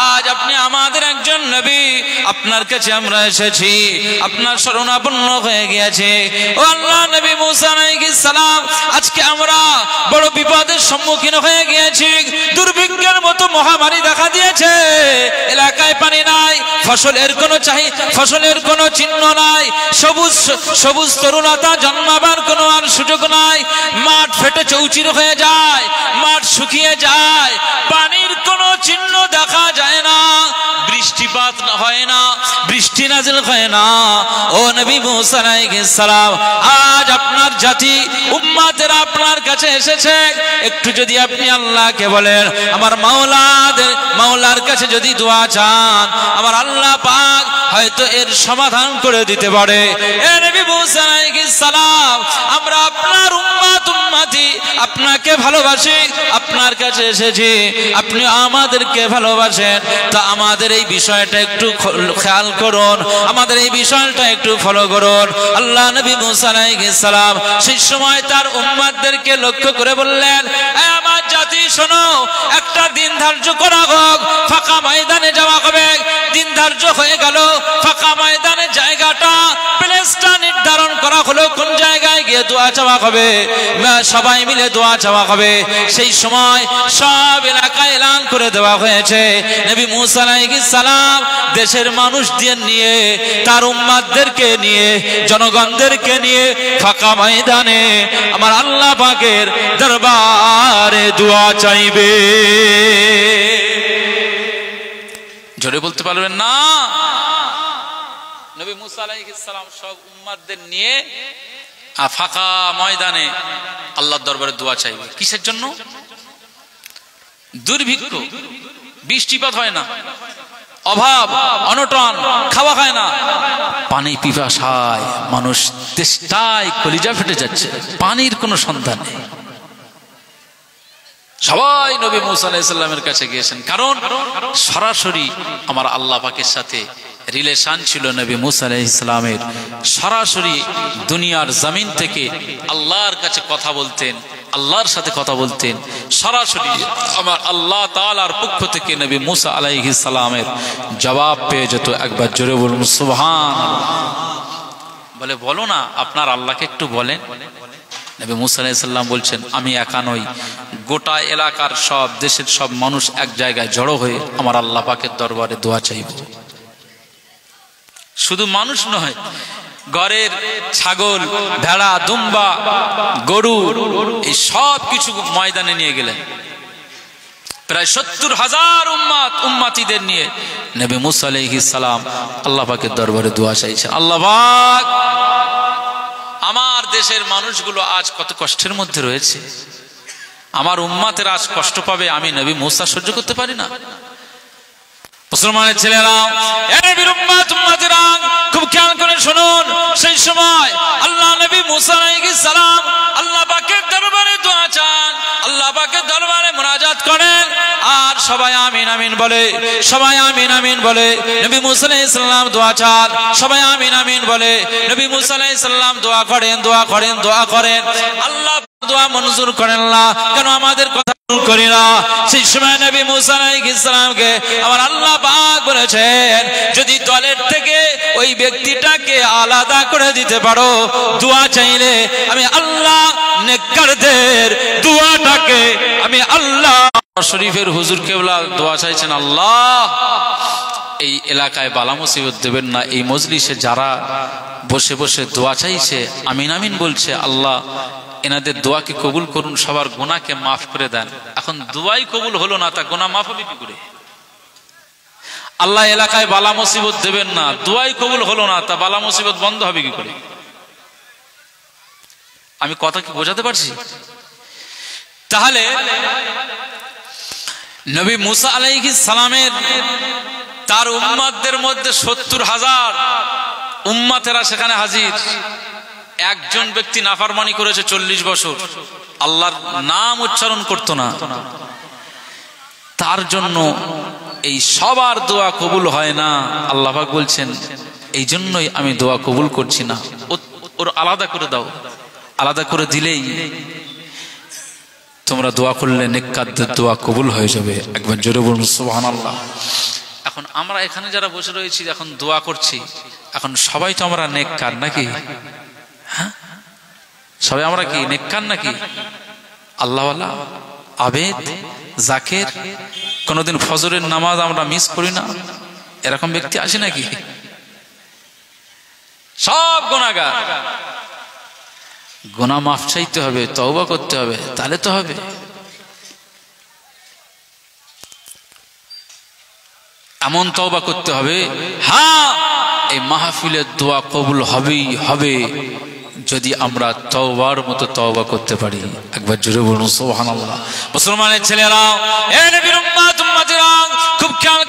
আজ আপনি আমাদের একজন নবী আপনার কাছে আমরা এসেছি আপনার শরণাপন্ন হয়ে গিয়েছে ও আল্লাহ নবী মুসা আলাইহিস সালাম আজকে আমরা বড় বিপদের সম্মুখীন হয়ে গিয়েছি দুর্ভিক্ষের মতো মহামারী দেখা দিয়েছে এলাকায় পানি নাই ফসলের কোনো চিহ্ন নাই সবুজ তরুণতা জন্মাবার কোনো আর সুযোগ নাই মাঠ ফেটে চৌচির হয়ে যায় মাঠ শুকিয়ে যায় পানির কোনো চিহ্ন দেখা যায় না বৃষ্টিপাত হয় না বৃষ্টি নাজিল হয় না ও নবী মুসা আলাইহিস সালাম আজ আপনার জাতি উম্মতেরা আপনার কাছে এসেছে একটু যদি আপনি আল্লাহকে বলেন আমার মাওলার কাছে যদি দোয়া চান আমার আল্লাহ পাক হয়তো এর সমাধান করে দিতে পারে। এ নবী মুসা আলাইহিস সালাম, আমরা আপনার উম্মতি, আপনাকে ভালোবাসি, আপনার কাছে এসেছি, আপনি আমাদেরকে ভালোবাসেন, তা আমাদের এই বিষয়টা একটু খেয়াল করুন, আমাদের এই বিষয়টা একটু ফলো করুন। আল্লাহ নবী মুসা আলাইহিস সালাম সেই সময় তার উম্মতদেরকে লক্ষ্য করে বললেন, আমার জাতি শোনো, একটা দিন ধার্য করা হোক, ফাঁকা ময়দানে যাওয়া হবে। দিন ধার্য হয়ে গেল, ফাঁকা ময়দানে জায়গাটা, প্লেসটা নির্ধারণ করা হলো, কোন জায়গায় গিয়ে দোয়া চাওয়া হবে, সবাই মিলে দোয়া চাওয়া হবে। সেই সময় সব এলাকায় এলান করে দেওয়া হয়েছে। নবী মুসা আলাইহিস সালাম দেশের মানুষদের নিয়ে, তার উম্মতদেরকে নিয়ে, জনগণদেরকে নিয়ে ফাঁকা ময়দানে আমার আল্লাহ পাকের দরবারে দোয়া চাইবে। জোরে বলতে পারবেন না? নবী মুসা আলাইহিস সালাম সব উম্মতদের নিয়ে ফাঁকা ময়দানে আল্লাহর দরবারে দোয়া চাইবে। কিসের জন্য? দুর্ভিক্ষ, বৃষ্টিপাত হয় না, অভাব অনটন, খাওয়া খায় না, পানি পিপাসায় মানুষ তেষ্টায় কলিজা ফেটে যাচ্ছে, পানির কোনো সন্ধান নেই। সবাই নবী মুসা আলাইহিস সালামের কাছে গিয়েছেন, কারণ সরাসরি আমার আল্লাহ পাকের সাথে রিলেশন ছিল নবী মুসা আলাইহিস সালামের। সরাসরি দুনিয়ার জমিন থেকে আল্লাহর কাছে কথা বলতেন, আল্লাহর সাথে কথা বলতেন। সরাসরি আমার আল্লাহ তাআলার পক্ষ থেকে নবী মুসা আলাইহিস সালামের জবাব পেয়ে যেত। একবার জোরে বলুন সুবহানাল্লাহ। বলে, বলো না আপনার আল্লাহকে একটু বলেন। নবী মুসা আলাইহিস সালাম বলছেন, আমি একা নই, গোটা এলাকার সব, দেশের সব মানুষ এক জায়গায় জড়ো হয়ে আমার আল্লাহ পাকের দরবারে দোয়া চাইব। শুধু মানুষ নয়, ঘরের ছাগল, ভেড়া, দুম্বা, গরু, এই সব কিছু ময়দানে নিয়ে গেলেন। প্রায় 70,000 উম্মতিদের নিয়ে নবী মুসা আলাইহিস সালাম আল্লাহ পাকের দরবারে দোয়া চাইছেন। আল্লাহ পাক, আমার দেশের মানুষগুলো আজ কত কষ্টের মধ্যে রয়েছে, আমার উম্মতের আজ কষ্ট পাবে, আমি নবী মুসা সহ্য করতে পারি না। মুসলমানের ছেলেরা, খুব খেয়াল করে শুনুন, সেই সময় আল্লাহ নবী মুসা আলাইহিস সালাম আল্লাহ পাকের দরবারে দোয়া চান, আল্লাহ পাকের দরবারে মুনাজাত করেন, আর সবাই আমিন আমিন বলে, সবাই আমিন আমিন বলে। নবী মুসা আলাইহিস সালাম দোয়া চান, সবাই আমিন আমিন বলে। নবী মুসা আলাইহিস সালাম দোয়া করেন, দোয়া করেন, দোয়া করেন। আল্লাহ দোয়া মঞ্জুর করেন না, কেন আমাদের কথা করি না? সেই সময় নবী মুসা আলাইহিস সালামকে আমার আল্লাহ পাক বলেছেন, যদি দলের থেকে ওই ব্যক্তিটাকে আলাদা করে দিতে পারো, দোয়া চাইলে আমি আল্লাহ নেককারদের দোয়াটাকে আমি আল্লাহ শরীফের হুজুর কেবলা দোয়া চাইছেন, আল্লাহ এই এলাকায় বালা মুসিবত দেবেন না। এই মজলিসে যারা বসে বসে দোয়া চাইছে, আমিন আমিন বলছে, আল্লাহ এনাদের দোয়াকে কবুল করুন, সবার গুনাহকে মাফ করে দেন। এখন দোয়াই কবুল হলো না, তা গুনাহ মাফ হবে কি করে? আল্লাহ এলাকায় বালা মুসিবত দেবেন না, দোয়াই কবুল হলো না, তা বালা মুসিবত বন্ধ হবে কি করে? আমি কথা কি বোঝাতে পারছি? তাহলে নবী মুসা আলাইহিস সালামের তার উম্মতদের মধ্যে 70,000 উম্মতেরা সেখানে হাজির। একজন ব্যক্তি নাফরমানি করেছে 40 বছর, আল্লাহর নাম উচ্চারণ করতো না, তার জন্য এই সবার দোয়া কবুল হয় না। আল্লাহ পাক বলছেন, এই জন্যই আমি দোয়া কবুল করছি না, ওর আলাদা করে দাও। আলাদা করে দিলেই তোমরা দোয়া করলে নেককারদের দোয়া কবুল হয়ে যাবে। একবার জোরে বলুন সুবহানাল্লাহ। এখন আমরা এখানে যারা বসে রয়েছি, এখন দোয়া করছি, এখন সবাই তো আমরা নেককার নাকি? হ্যাঁ, সবাই আমরা কি নেককার নাকি? আল্লাহওয়ালা, আবেদ, জাকের, কোনদিন ফজরের নামাজ আমরা মিস করি না, এরকম ব্যক্তি আছে নাকি? সব গুনাহগার। গুনাহ মাফ চাইতে হবে, তওবা করতে হবে, তাহলে তো হবে। এমন তওবা করতে হবে, হ্যাঁ এই মাহফিলের দোয়া কবুল হবেই হবে যদি আমরা তওবার মতো তওবা করতে পারি। একবার জোরে বলুন সুবহানাল্লাহ। মুসলমানের ছেলেরা, এ নবীর উম্মত উম্মতিরা, খুব খেয়াল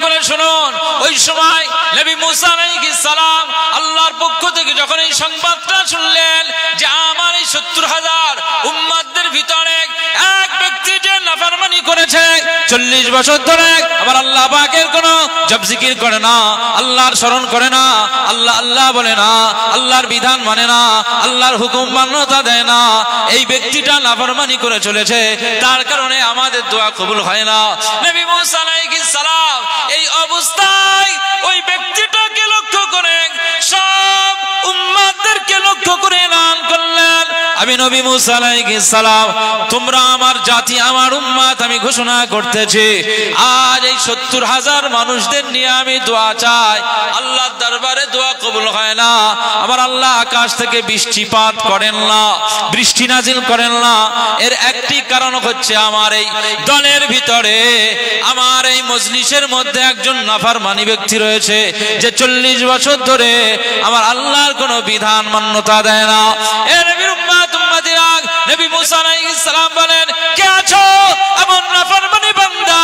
সময় নবী মুসা আলাইহিস সালাম আল্লাহর পক্ষ থেকে যখন এই সংবাদটা শুনলেন যে আমার এই 70,000 উম্মতদের ভিতরে এক ব্যক্তি যে নাফরমানি করেছে 40 বছর ধরে আবার আল্লাহ পাকের কোনো জপ জিকির করে না, আল্লাহর স্মরণ করে না, আল্লাহ আল্লাহ বলে না, আল্লাহর বিধান মানে না, আল্লাহর হুকুম মান্যতা দেয় না, এই ব্যক্তিটা নাফরমানি করে চলেছে, তার কারণে আমাদের দোয়া কবুল হয় না। নবী মুসা আলাইহিস সালাম এই অবস্থায় ওই ব্যক্তিটাকে লক্ষ্য করে সব উম্মতদেরকে লক্ষ্য করে এলান করলেন, আমি নবী মুসা আলাইহিস সালাম তোমরা আমার জাতি আমার উম্মত আমি ঘোষণা করতেছি আজ এই 70,000 মানুষদের নিয়ে আমি দোয়া চাই, আল্লাহর দরবারে দোয়া কবুল হয় না, আমার আল্লাহ আকাশ থেকে বৃষ্টিপাত করেন না, বৃষ্টি নাজিল করেন না। এর একটি কারণ হচ্ছে আমার এই দলের ভিতরে আমার এই মজলিসের মধ্যে একজন নাফরমানি ব্যক্তি রয়েছে যে 40 বছর ধরে আমার আল্লাহর কোনো বিধান মান্যতা দেয় না। এ নবীর উম্মত উম্মতিরা, নবী মুসা আলাইহিস সালাম বলেন কে আছো এমন নাফরমানি বান্দা,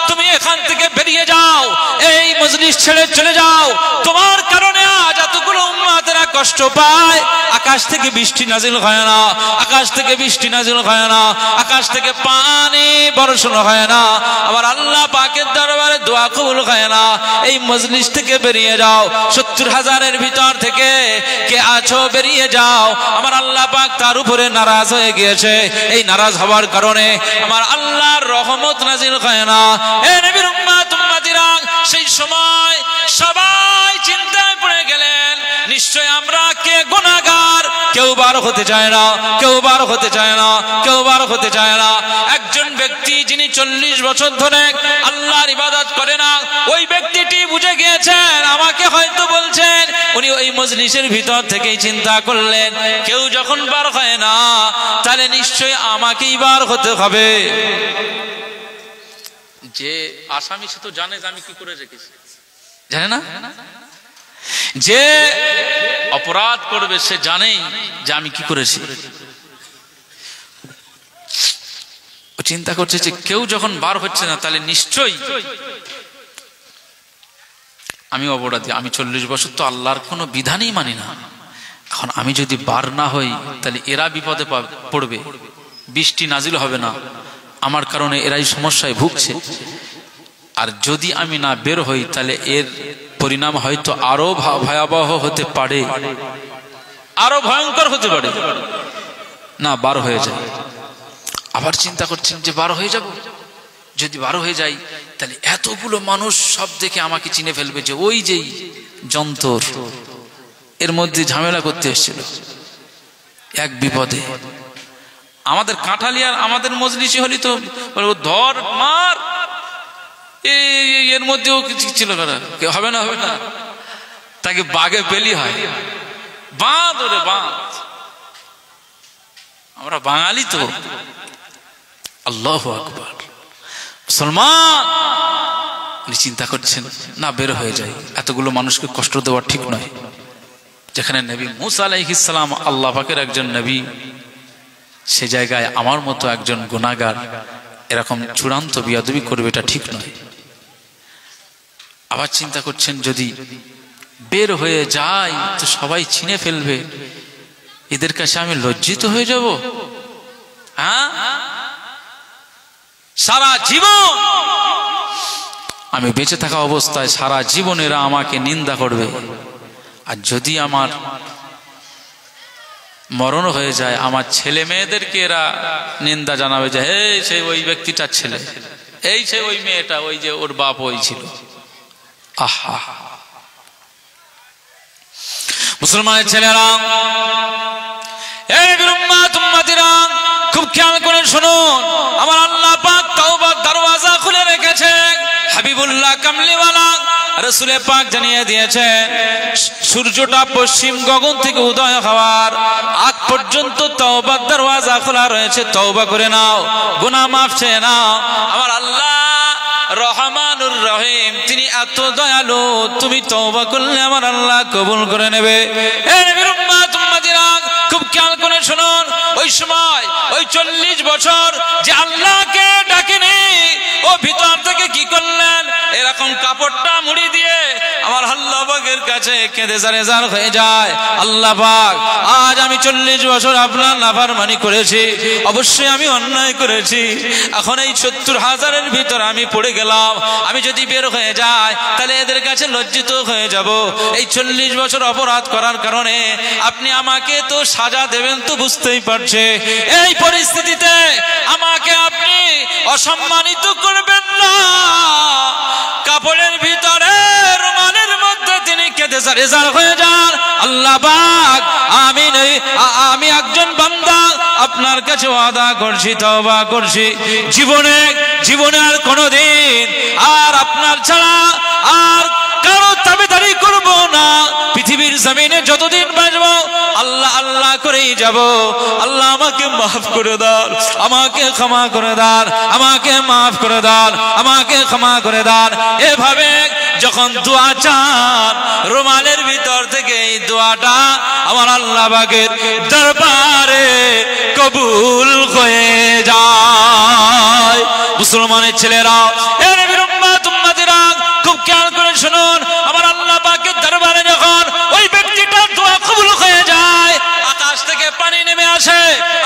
তুমি এখান থেকে বেরিয়ে যাও, এই মজলিস ছেড়ে চলে যাও, তোমার কারণে আজ এতগুলো উম্মতেরা কষ্ট পায়, আকাশ থেকে বৃষ্টি নাজিল হয় না, আকাশ থেকে বৃষ্টি নাজিল হয় না, আকাশ থেকে পানি বর্ষণ হয় না, আমার আল্লাহ পাকের দরবারে দোয়া কবুল হয় না, এই মজলিস থেকে বেরিয়ে যাও, 70,000-এর ভিতর থেকে কে আছো বেরিয়ে যাও, আমার আল্লাহ পাক তার উপরে নারাজ হয়ে গিয়েছে, এই নারাজ হওয়ার কারণে আমার আল্লাহর রহমত নাজিল হয় না। এ নবীর উম্মত উম্মতিরা, সেই সময় সবাই চিন্তায় পড়ে গেলেন নিশ্চয় আমরা কে গুনাহগার, কেউ বার হতে চায় না, কেউ বার হতে চায় না, কেউ বার হতে চায় না। একজন ব্যক্তি যিনি 40 বছর ধরে আল্লাহর ইবাদত করে না, ওই ব্যক্তিটি বুঝে গিয়েছেন আমাকে হয়তো বলছেন, উনি ওই মজলিসের ভিতর থেকেই চিন্তা করলেন কেউ যখন বার হয় না তাহলে নিশ্চয়ই আমাকেই বার হতে হবে। যে আসামি সে তো জানে যে আমি কি করে রেখেছি, জানে না? যে অপরাধ করবে সে জানেই যে আমি কি করেছি। ও চিন্তা করছে যে কেউ যখন বার হচ্ছে না তাহলে নিশ্চয়ই আমি অপরাধী, আমি 40 বছর তো আল্লাহর কোনো বিধানই মানি না, এখন আমি যদি বার না হই তাহলে এরা বিপদে পড়বে, বৃষ্টি নাজিল হবে না, আমার কারণে এরাই সমস্যায় ভুগছে, আর যদি আমি না বের হই তাহলে এর পরিণাম হয়তো আরো ভয়াবহ হতে পারে, আরো ভয়ঙ্কর হতে পারে, না বার হয়ে যায়। আবার চিন্তা করছেন যে বার হয়ে যাব, যদি বার হয়ে যাই তাহলে এতগুলো মানুষ সব দেখে আমাকে চিনে ফেলবে যে ওই যেই যন্ত্র এর মধ্যে ঝামেলা করতে এসেছিল, এক বিপদে। আমাদের কাঁঠালিয়ার আমাদের মজলিসে হলি তো ধর মার, এর মধ্যেও কিছু ছিল হবে না, হবে না, তাকে বাগে পেলি হয়, বাঁধ ওরে বাঁধ। আমরা বাঙালি তো, আল্লাহু আকবার, মুসলমান। উনি চিন্তা করছেন না বের হয়ে যায়, এতগুলো মানুষকে কষ্ট দেওয়া ঠিক নয়। যেখানে নবী মুসা আলাইহিস সালাম আল্লাহ পাকের একজন নবী, সে জায়গায় আমার মতো একজন গুনাহগার এরকম চূড়ান্ত বিয়াদবি করবে, এটা ঠিক নয়। আবার চিন্তা করছেন যদি বের হয়ে যায় তো সবাই চিনে ফেলবে, এদের কাছে আমি লজ্জিত হয়ে যাব, হ্যাঁ সারা জীবন আমি বেঁচে থাকা অবস্থায় সারা জীবন এরা আমাকে নিন্দা করবে, আর যদি আমার মরণ হয়ে যায় আমার ছেলে মেয়েদেরকে এরা নিন্দা জানাবে যে হে সেই ওই ব্যক্তিটার ছেলে, এই সেই ওই মেয়েটা, ওই যে ওর বাপ ওই ছিল। আহা, মুসলমানের ছেলেরা, এই উম্মত উম্মতিরা, খুব খেয়াল করে শুনুন, আমার আল্লাহ পাক তওবার দরওয়াজা খুলে রেখেছে। হাবিবুল্লাহ কামলিওয়ালা রাসূল পাক জানিয়ে দিয়েছেন সূর্যটা পশ্চিম গগন থেকে উদয় হওয়ার আগ পর্যন্ত তওবার দরওয়াজা খোলা রয়েছে, তওবা করে নাও, গুনাহ মাফ চেয়ে নাও। আমার আল্লাহ রহমানুর রহিম, তিনি এত দয়ালু, তুমি তওবা করলে আমার আল্লাহ কবুল করে নেবে। এই নবীর উম্মত উম্মতিরা, খুব খেয়াল করে শুনুন, ওই সময় ওই 40 বছর যে আল্লাহকে ডাকেনি, ও ভিতর থেকে কি করলেন, এরকম কাপড়টা মুড়ি দিয়ে আমার আল্লাহ পাকের কাছে কেঁদে জারে জার হয়ে যায়, আল্লাহ পাক আজ আমি 40 বছর আপনার নাফরমানি করেছি, অবশ্যই আমি অন্যায় করেছি, এখন এই 70,000-এর ভিতর আমি পড়ে গেলাম, আমি যদি বের হয়ে যাই তাহলে এদের কাছে লজ্জিত হয়ে যাব। এই 40 বছর অপরাধ করার কারণে আপনি আমাকে তো সাজা দেবেন তো বুঝতেই পারছে, এই পরিস্থিতিতে আমাকে আপনি অসম্মানিত করবেন না। কাপড়ের ভিতরে রুমালের মধ্যে তিনি কেঁদে জারে জার হয়ে যান, আল্লাহ পাক আমি একজন বান্দা আপনার কাছে ওয়াদা করছি, তওবা করছি, জীবনে আর কোনোদিন আর আপনার ছাড়া আর কারো তাবেদারি করব না। পৃথিবীর জমিনে যতদিন বাঁচব আল্লাহ আল্লাহ করেই যাব। আল্লাহ আমাকে মাফ করে দাও, আমাকে ক্ষমা করে দাও, আমাকে মাফ করে দাও, আমাকে ক্ষমা করে দাও। এভাবে যখন দোয়া চান রুমালের ভিতর থেকে এই দোয়াটা আমার আল্লাহ পাকের দরবারে কবুল হয়ে যায়। মুসলমানের ছেলেরা, এ নবীর উম্মত উম্মতিরা খুব খেয়াল করে শুনুন, আমার আল্লাহ পাকের দরবারে যখন ওই ব্যক্তিটার দোয়া কবুল হয়ে যায়, আকাশ থেকে পানি নেমে আসে,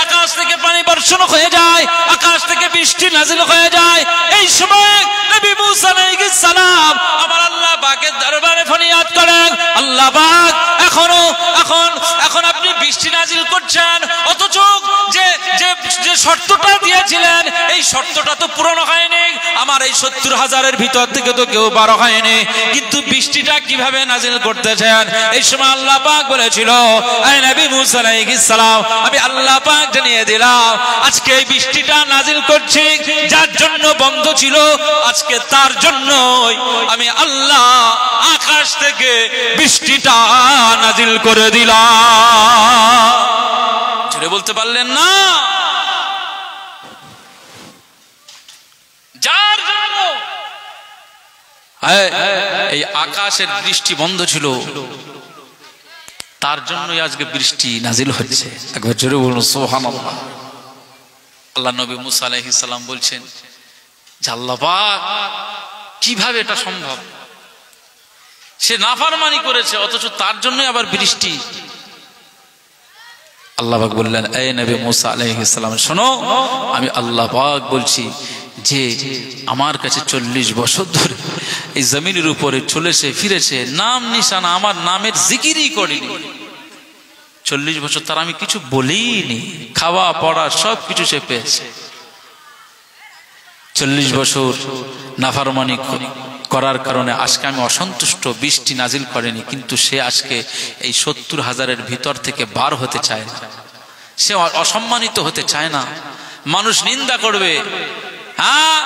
আকাশ থেকে পানি বর্ষণ হয়ে যায়, আকাশ থেকে বৃষ্টি নাজিল হয়ে যায়। এই সময় নবী মুসা আলাইহিস সালাম আমার আল্লাহ পাকের দরবারে ফরিয়াদ করেন, আল্লাহ পাক এখন আপনি বৃষ্টি নাজিল করছেন, অথচ যে শর্তটা দিয়েছিলেন এই শর্তটা তো পূরণ হয়নি, আমার এই 70,000-এর ভিতর থেকে তো কেউ বার হয়নি, কিন্তু বৃষ্টিটা কিভাবে নাজিল করতেছেন? এই সময় আল্লাহ পাক বলেছিল, এই নবী মুসা আলাইহিস সালাম আমি আল্লাহ পাক জানিয়ে দিলাম আজকে এই বৃষ্টিটা নাজিল করছি, যার জন্য বন্ধ ছিল আজকে তার জন্যই আমি আল্লাহ আকাশ থেকে বৃষ্টিটা নাজিল করে দিলাম। জোরে বলতে পারলেন না? যার জন্য এই আকাশের বৃষ্টি বন্ধ ছিল তার জন্যই আজকে বৃষ্টি নাজিল হচ্ছে। একবার জোরে বলুন সুবহানাল্লাহ। আল্লাহ নবী মুসা আলাইহিস সালাম বলছেন যে আল্লাহ পাক কিভাবে এটা সম্ভব? সে নাফরমানি করেছে অথচ তার জন্য আবার বৃষ্টি। আল্লাহ পাক বললেন, এই নবী মুসা আলাইহিস সালাম শোনো, আমি আল্লাহ পাক বলছি যে আমার কাছে 40 বছর ধরে এই জমিনের উপরে চলেছে ফিরেছে, নাম নিশানা আমার নামের জিকিরই করিনি। 40 বছর তার আমি কিছু বলিনি, খাওয়া পড়া সব কিছু সে পেয়েছে। 40 বছর নাফরমানি করার কারণে আজকে আমি অসন্তুষ্ট, বৃষ্টি নাজিল করেনি, কিন্তু সে আজকে এই 70,000-এর ভিতর থেকে বার হতে চায় না, সে অসম্মানিত হতে চায় না, মানুষ নিন্দা করবে, হ্যাঁ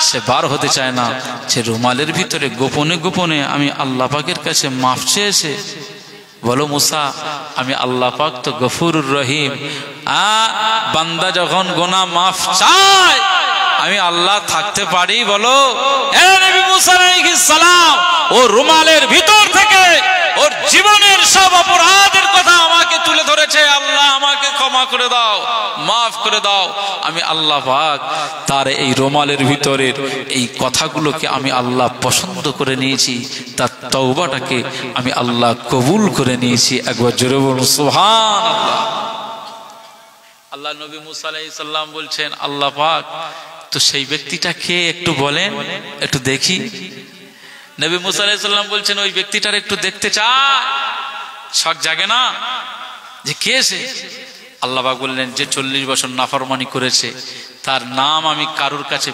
সে বার হতে চায় না। সে রুমালের ভিতরে গোপনে গোপনে আমি আল্লাহ পাকের কাছে মাফ চেয়েছে। বলো মুসা, আমি আল্লাহ পাক তো গফুরুর রহিম, বান্দা যখন গুনাহ মাফ চায় আমি আল্লাহ থাকতে পারি? বলো। এ নবী মুসা আলাইহিস সালাম ও রুমালের ভিতর থেকে ওর জীবনের সব অপরাধের কথা আমাকে তুলে ধরেছে, আল্লাহ আমাকে ক্ষমা করে দাও, মাফ করে দাও। আমি আল্লাহ পাক তার এই রুমালের ভিতরের এই কথাগুলোকে আমি আল্লাহ পছন্দ করে নিয়েছি, তার তওবাটাকে আমি আল্লাহ কবুল করে নিয়েছি। একবার জোরে বলুন সুবহানাল্লাহ। আল্লাহ নবী মুসা আলাইহিস সালাম বলছেন, আল্লাহ পাক তো সেই ব্যক্তিটা কে একটু বলেন, একটু দেখি। নবী মুসা আলাইহিস সালাম বলছেন, ওই ব্যক্তিটার একটু দেখতে চাই, শখ জাগে না যে কে সে? আল্লাহ পাক বললেন যে 40 বছর নাফরমানি করেছে, তার নাম আমি কারোর কাছে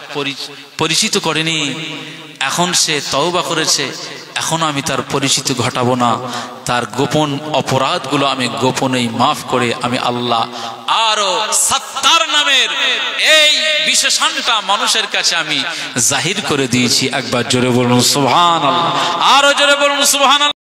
পরিচিত করিনি, এখন সে তওবা করেছে, এখন আমি তার পরিচিত ঘটাবো না, তার গোপন অপরাধগুলো আমি গোপনেই মাফ করে আমি আল্লাহ আরো সত্তার নামের এই বিশেষণটা মানুষের কাছে আমি জাহির করে দিয়েছি। একবার জোরে বলুন সুবহানাল্লাহ, আরো জোরে বলুন সুবহানাল্লাহ।